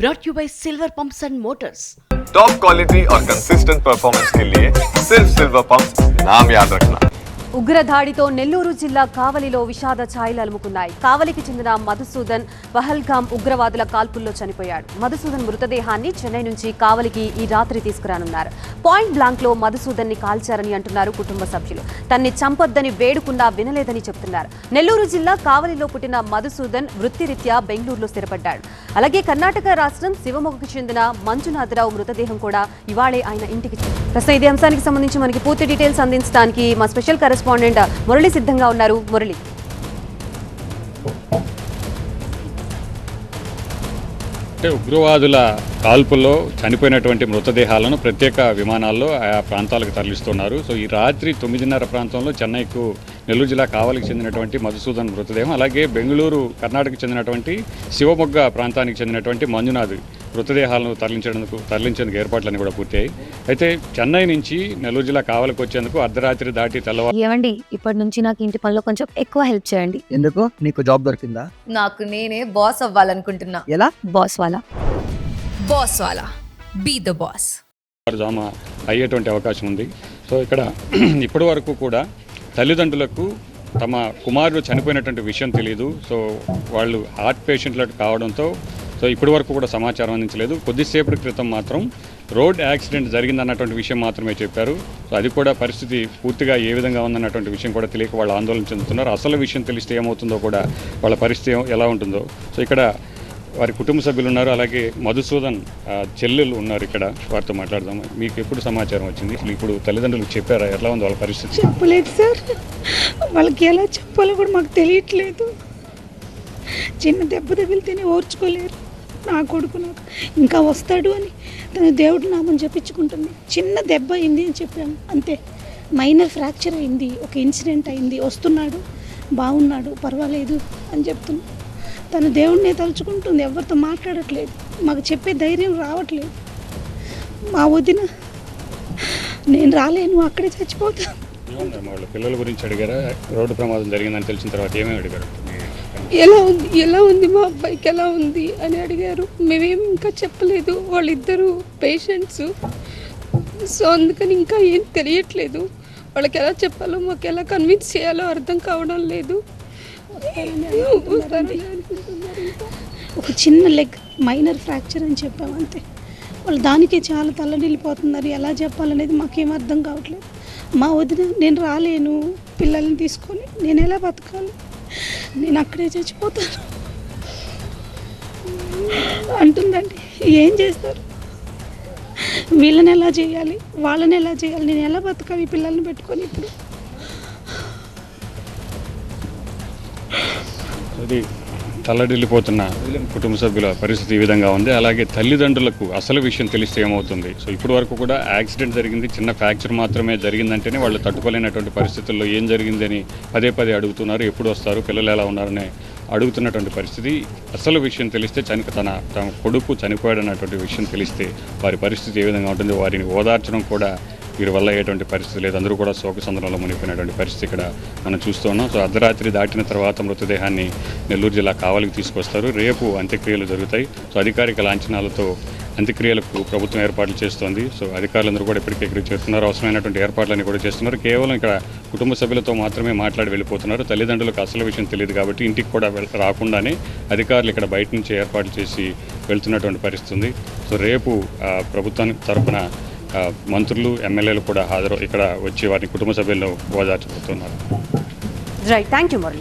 brought you by Silver Pumps and Motors. Top quality और consistent performance के लिए सिर्फ सिल्वर पंप्स नाम याद रखना. ఉగ్రదాడితో నెల్లూరు జిల్లా కావలిలో విషాద ఛాయలు అలుముకున్నాయి. కావలికి చెందిన మధుసూదన్ పహల్గామ్ ఉగ్రవాదుల కాల్పుల్లో చనిపోయాడు. మధుసూదన్ మృతదేహాన్ని చెన్నై నుంచి కావలికి ఈ రాత్రి తీసుకురానున్నారు. పాయింట్ బ్లాంక్ లో మధుసూదన్ ని కాల్చారని అంటున్నారు కుటుంబ సభ్యులు. తన్ని చంపొద్దని వేడుకున్నా వినలేదని చెప్తున్నారు. నెల్లూరు జిల్లా కావలిలో పుట్టిన మధుసూదన్ వృత్తిరీత్యా బెంగళూరులో స్థిరపడ్డాడు. అలాగే కర్ణాటక రాష్ట్రం శివమొగ్గకు చెందిన మంజునాథరావు మృతదేహం కూడా ఇవాళే ఆయన ఇంటికి. ప్రస్తుతం ఇదే అంశానికి సంబంధించి మనకి పూర్తి డీటెయిల్స్ అందించడానికి మా స్పెషల్ కరెస్పాండెంట్ మురళి సిద్ధంగా ఉన్నారు. మురళి, ఉగ్రవాదుల కాల్పుల్లో చనిపోయినటువంటి మృతదేహాలను ప్రత్యేక విమానాల్లో ఆయా ప్రాంతాలకు తరలిస్తున్నారు. సో ఈ రాత్రి 9:30 ప్రాంతంలో చెన్నైకు నెల్లూరు జిల్లా కావలికి చెందినటువంటి మధుసూదన్ మృతదేహం, అలాగే బెంగళూరు కర్ణాటకకు చెందినటువంటి శివమొగ్గ ప్రాంతానికి చెందినటువంటి మంజునాథ్ మృతదేహాలను తరలించేందుకు ఏర్పాట్లన్నీ కూడా పూర్తయ్యాయి. అయితే చెన్నై నుంచి నెల్లూరు జిల్లా కావలికి వచ్చేందుకు అర్ధరాత్రి దాటి తెల్లవారు. ఏమండి, ఇప్పటి నుంచి నాకు ఇంటి పనిలో కొంచెం ఎక్కువ హెల్ప్ చేయండి. ఎందుకు? నీకు జాబ్ దొరికిందా? నాకు నేనే బాస్ అవ్వాలనుకుంటున్నా. ఎలా? బాస్ వాలా బీ ద బాస్. జామ అయ్యేటువంటి అవకాశం ఉంది. సో ఇక్కడ ఇప్పటి వరకు కూడా తల్లిదండ్రులకు తమ కుమారుడు చనిపోయినటువంటి విషయం తెలియదు. సో వాళ్ళు హార్ట్ పేషెంట్లకు కావడంతో సో ఇప్పటి వరకు కూడా సమాచారం అందించలేదు. కొద్దిసేపటి క్రితం మాత్రం రోడ్ యాక్సిడెంట్ జరిగిందన్నటువంటి విషయం మాత్రమే చెప్పారు. సో అది కూడా పరిస్థితి పూర్తిగా ఏ విధంగా ఉందన్నటువంటి విషయం కూడా తెలియక వాళ్ళు ఆందోళన చెందుతున్నారు. అసలు విషయం తెలిస్తే ఏమవుతుందో కూడా, వాళ్ళ పరిస్థితి ఎలా ఉంటుందో. సో ఇక్కడ వారి కుటుంబ సభ్యులు ఉన్నారు, అలాగే మధుసూదన్ చెల్లెలు ఉన్నారు. ఇక్కడ వారితో మాట్లాడదాం. మీకు ఎప్పుడు సమాచారం వచ్చింది? ఇప్పుడు తల్లిదండ్రులకు చెప్పారా? ఎలా ఉంది వాళ్ళ పరిస్థితి? చెప్పలేదు సార్, వాళ్ళకి ఎలా చెప్పాలో కూడా మాకు తెలియట్లేదు. చిన్న దెబ్బ తగిలితేనే ఓర్చుకోలేరు. నా కొడుకు నాకు ఇంకా వస్తాడు అని తన దేవుడు నామని చెప్పించుకుంటుంది. చిన్న దెబ్బ అయింది అని చెప్పాము, అంతే. మైనర్ ఫ్రాక్చర్ అయింది, ఒక ఇన్సిడెంట్ అయింది, వస్తున్నాడు, బాగున్నాడు, పర్వాలేదు అని చెప్తున్నాడు. తన దేవుడినే తలుచుకుంటుంది, ఎవరితో మాట్లాడట్లేదు. మాకు చెప్పే ధైర్యం రావట్లేదు. మా వదిన నేను రాలేను, అక్కడే చచ్చిపోతాను. వాళ్ళ పిల్లల గురించి అడిగారా? రోడ్డు ప్రమాదం జరిగిందని తెలిసిన తర్వాత ఏమేమి అడిగారు? ఎలా ఉంది మా అబ్బాయికి ఎలా ఉంది అని అడిగారు. మేమేం ఇంకా చెప్పలేదు. వాళ్ళిద్దరూ పేషెంట్స్, సో అందుకని ఇంకా ఏం తెలియట్లేదు. వాళ్ళకి ఎలా చెప్పాలో, మాకు ఎలా కన్విన్స్ చేయాలో అర్థం కావడం లేదు. ఒక చిన్న లెగ్ మైనర్ ఫ్రాక్చర్ అని చెప్పాము, అంతే. వాళ్ళు దానికే చాలా తల్లడిల్లిపోతున్నారు. ఎలా చెప్పాలనేది మాకేం అర్థం కావట్లేదు. మా వదిన నేను రాలేను పిల్లల్ని తీసుకొని, నేను ఎలా బతకాలి, నేను అక్కడే చచ్చిపోతాను అంటుందండి. ఏం చేస్తారు? వీళ్ళని ఎలా చేయాలి, వాళ్ళని ఎలా చేయాలి, నేను ఎలా బతకాలి పిల్లల్ని పెట్టుకొని? ఇప్పుడు అది తల్లడిల్లిపోతున్న కుటుంబ సభ్యుల పరిస్థితి ఈ విధంగా ఉంది. అలాగే తల్లిదండ్రులకు అసలు విషయం తెలిస్తే ఏమవుతుంది? సో ఇప్పటి వరకు కూడా యాక్సిడెంట్ జరిగింది, చిన్న ఫ్రాక్చర్ మాత్రమే జరిగిందంటేనే వాళ్ళు తట్టుకోలేనటువంటి పరిస్థితుల్లో ఏం జరిగిందని పదే పదే అడుగుతున్నారు. ఎప్పుడు వస్తారు, పిల్లలు ఎలా ఉన్నారని అడుగుతున్నటువంటి పరిస్థితి. అసలు విషయం తెలిస్తే తమ కొడుకు చనిపోయాడన్నటువంటి విషయం తెలిస్తే వారి పరిస్థితి ఏ విధంగా ఉంటుంది? వారిని ఓదార్చడం కూడా వీరి వల్ల అయ్యేటువంటి పరిస్థితి లేదు. అందరూ కూడా శోకసంద్రంలో మునిగిపోయినటువంటి పరిస్థితి ఇక్కడ మనం చూస్తూ ఉన్నాం. సో అర్ధరాత్రి దాటిన తర్వాత మృతదేహాన్ని నెల్లూరు జిల్లా కావలికి తీసుకొస్తారు. రేపు అంత్యక్రియలు జరుగుతాయి. సో అధికారిక లాంఛనాలతో అంత్యక్రియలకు ప్రభుత్వం ఏర్పాట్లు చేస్తోంది. సో అధికారులందరూ కూడా ఇప్పటికే ఇక్కడికి చేస్తున్నారు. అవసరమైనటువంటి ఏర్పాట్లన్నీ కూడా చేస్తున్నారు. కేవలం ఇక్కడ కుటుంబ సభ్యులతో మాత్రమే మాట్లాడి వెళ్ళిపోతున్నారు. తల్లిదండ్రులకు అసలు విషయం తెలియదు కాబట్టి ఇంటికి కూడా రాకుండానే అధికారులు ఇక్కడ బయట నుంచి ఏర్పాట్లు చేసి వెళ్తున్నటువంటి పరిస్థితి ఉంది. సో రేపు ప్రభుత్వానికి తరఫున మంత్రులు, ఎమ్మెల్యేలు కూడా ఇక్కడ వచ్చి వారి కుటుంబ సభ్యులను ఓదార్చబోతున్నారు. Right, thank you Murali.